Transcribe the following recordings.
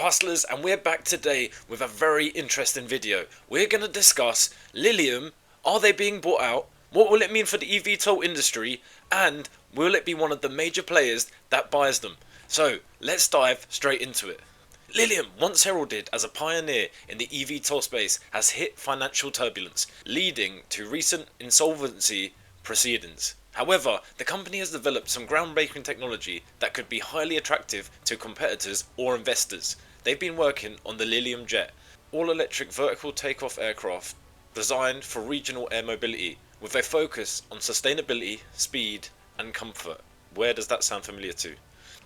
hustlers, and we're back today with a very interesting video. We're going to discuss Lilium. Are they being bought out? What will it mean for the eVTOL industry? And will it be one of the major players that buys them? So let's dive straight into it. Lilium, once heralded as a pioneer in the eVTOL space, has hit financial turbulence, leading to recent insolvency proceedings. However, the company has developed some groundbreaking technology that could be highly attractive to competitors or investors. They've been working on the Lilium jet, all-electric vertical takeoff aircraft designed for regional air mobility, with a focus on sustainability, speed and comfort. Where does that sound familiar to?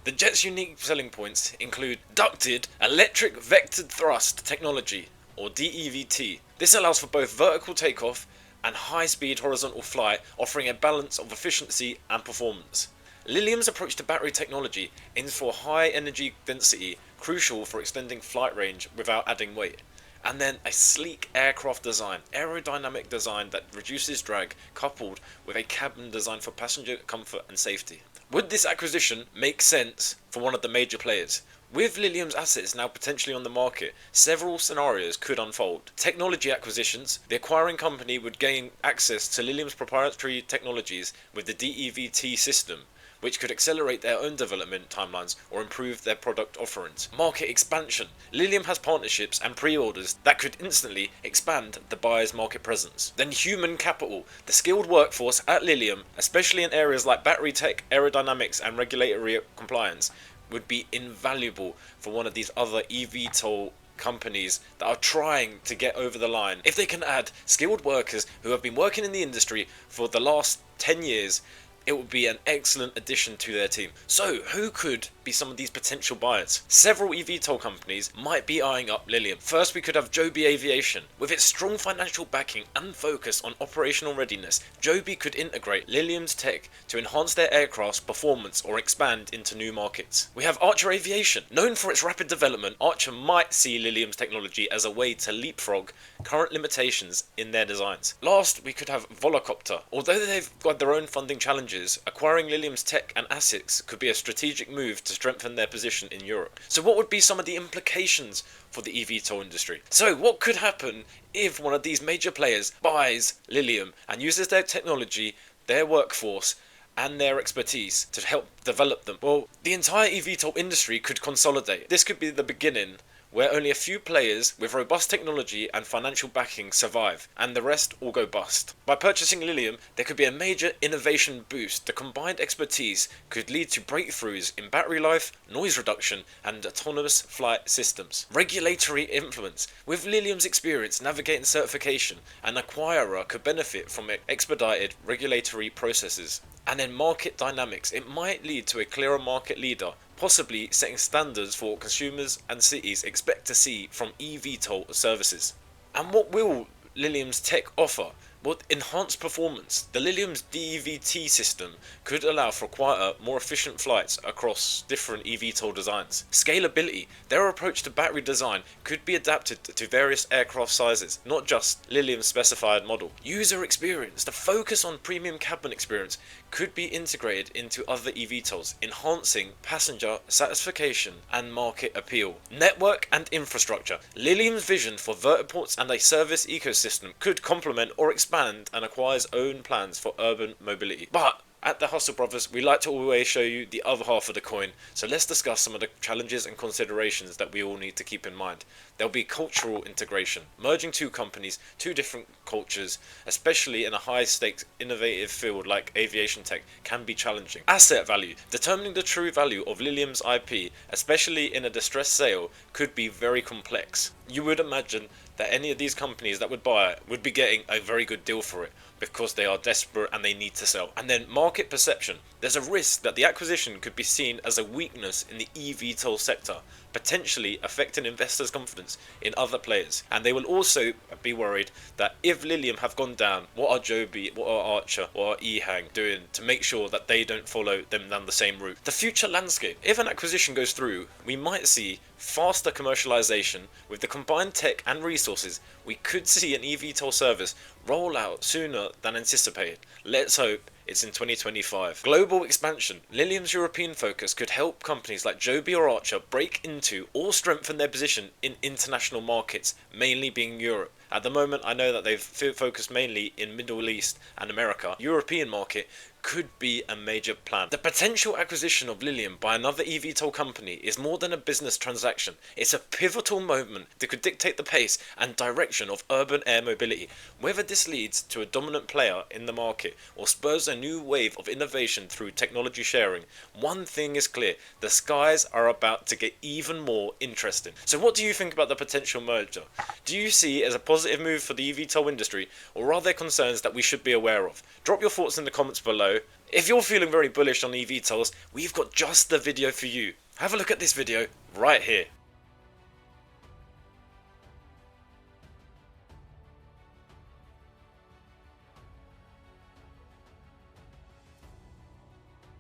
The jet's unique selling points include ducted electric vectored thrust technology, or DEVT. This allows for both vertical takeoff and high-speed horizontal flight, offering a balance of efficiency and performance. Lilium's approach to battery technology aims for high energy density, crucial for extending flight range without adding weight. And then a sleek aircraft design, aerodynamic design that reduces drag, coupled with a cabin designed for passenger comfort and safety. Would this acquisition make sense for one of the major players? With Lilium's assets now potentially on the market, several scenarios could unfold. Technology acquisitions. The acquiring company would gain access to Lilium's proprietary technologies with the DEVT system, which could accelerate their own development timelines or improve their product offerings. Market expansion. Lilium has partnerships and pre-orders that could instantly expand the buyer's market presence. Then human capital. The skilled workforce at Lilium, especially in areas like battery tech, aerodynamics and regulatory compliance, would be invaluable for one of these other eVTOL companies that are trying to get over the line. If they can add skilled workers who have been working in the industry for the last 10 years, it would be an excellent addition to their team. So, who could be some of these potential buyers? Several eVTOL companies might be eyeing up Lilium. First, we could have Joby Aviation. With its strong financial backing and focus on operational readiness, Joby could integrate Lilium's tech to enhance their aircraft's performance or expand into new markets. We have Archer Aviation. Known for its rapid development, Archer might see Lilium's technology as a way to leapfrog current limitations in their designs. Last, we could have Volocopter. Although they've got their own funding challenges, acquiring Lilium's tech and assets could be a strategic move to strengthen their position in Europe. So what would be some of the implications for the eVTOL industry? So what could happen if one of these major players buys Lilium and uses their technology, their workforce and their expertise to help develop them? Well, the entire eVTOL industry could consolidate. This could be the beginning where only a few players with robust technology and financial backing survive, and the rest all go bust. By purchasing Lilium, there could be a major innovation boost. The combined expertise could lead to breakthroughs in battery life, noise reduction, and autonomous flight systems. Regulatory influence. With Lilium's experience navigating certification, an acquirer could benefit from expedited regulatory processes. And then market dynamics. It might lead to a clearer market leader, possibly setting standards for what consumers and cities expect to see from eVTOL services. And what will Lilium's tech offer? Well, enhanced performance. The Lilium's DEVT system could allow for quieter, more efficient flights across different eVTOL designs. Scalability. Their approach to battery design could be adapted to various aircraft sizes, not just Lilium's specified model. User experience. The focus on premium cabin experience could be integrated into other eVTOLs, enhancing passenger satisfaction and market appeal. Network and infrastructure. Lilium's vision for vertiports and a service ecosystem could complement or expand and acquires own plans for urban mobility. But at the Hustle Brothers, we like to always show you the other half of the coin, so let's discuss some of the challenges and considerations that we all need to keep in mind. There'll be cultural integration. Merging two companies, two different cultures, especially in a high-stakes, innovative field like aviation tech, can be challenging. Asset value. Determining the true value of Lilium's IP, especially in a distressed sale, could be very complex. You would imagine that any of these companies that would buy it would be getting a very good deal for it, because they are desperate and they need to sell. And then market perception. There's a risk that the acquisition could be seen as a weakness in the eVTOL sector, potentially affecting investors' confidence in other players. And they will also be worried that if Lilium have gone down, what are Joby, what are Archer, what are EHang doing to make sure that they don't follow them down the same route? The future landscape. If an acquisition goes through, we might see faster commercialization with the combined tech and resources sources, we could see an eVTOL service roll out sooner than anticipated. Let's hope it's in 2025. Global expansion. Lilium's European focus could help companies like Joby or Archer break into or strengthen their position in international markets, mainly being Europe. At the moment, I know that they've focused mainly in Middle East and America. European market could be a major plan. The potential acquisition of Lilium by another eVTOL company is more than a business transaction. It's a pivotal moment that could dictate the pace and direction of urban air mobility. Whether this leads to a dominant player in the market or spurs a new wave of innovation through technology sharing, one thing is clear: the skies are about to get even more interesting. So what do you think about the potential merger? Do you see it as a positive move for the eVTOL industry, or are there concerns that we should be aware of? Drop your thoughts in the comments below. If you're feeling very bullish on eVTOLs, we've got just the video for you. Have a look at this video right here.